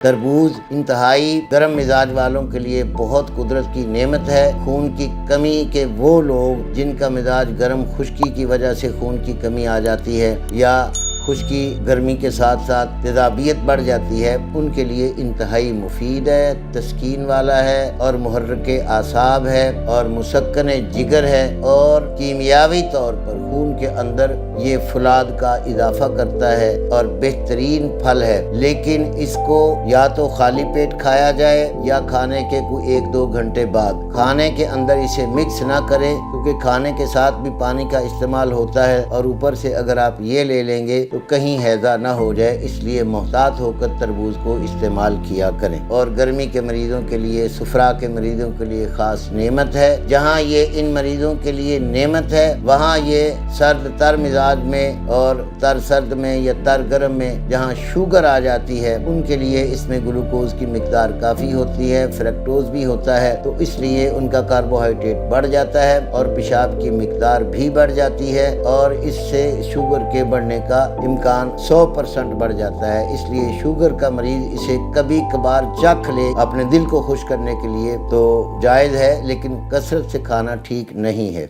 تربوز انتہائی گرم مزاج والوں کے لیے بہت قدرت کی نعمت ہے۔ خون کی کمی کے وہ لوگ جن کا مزاج گرم خشکی کی وجہ سے خون کی کمی آ جاتی ہے یا خشکی گرمی کے ساتھ ساتھ تیزابیت بڑھ جاتی ہے، ان کے لیے انتہائی مفید ہے، تسکین والا ہے اور محرک اعصاب ہے اور مسکن جگر ہے اور کیمیاوی طور پر خون کے اندر یہ فولاد کا اضافہ کرتا ہے اور بہترین پھل ہے۔ لیکن اس کو یا تو خالی پیٹ کھایا جائے یا کھانے کے کوئی 1-2 گھنٹے بعد۔ کھانے کے اندر اسے مکس نہ کریں کیونکہ کھانے کے ساتھ بھی پانی کا استعمال ہوتا ہے اور اوپر سے اگر آپ یہ لے لیں گے تو کہیں ہیضہ نہ ہو جائے، اس لیے محتاط ہو کر تربوز کو استعمال کیا کریں۔ اور گرمی کے مریضوں کے لیے، سفرا کے مریضوں کے لیے خاص نعمت ہے۔ جہاں یہ ان مریضوں کے لیے نعمت ہے وہاں یہ سرد تر مزاج میں اور تر سرد میں یا تر گرم میں جہاں شوگر آ جاتی ہے ان کے لیے اس میں گلوکوز کی مقدار کافی ہوتی ہے، فریکٹوز بھی ہوتا ہے، تو اس لیے ان کا کاربوہائیڈریٹ بڑھ جاتا ہے اور پیشاب کی مقدار بھی بڑھ جاتی ہے اور اس سے شوگر کے بڑھنے کا امکان 100% بڑھ جاتا ہے۔ اس لیے شوگر کا مریض اسے کبھی کبھار چکھ لے اپنے دل کو خوش کرنے کے لیے تو جائز ہے، لیکن کثرت سے کھانا ٹھیک نہیں ہے۔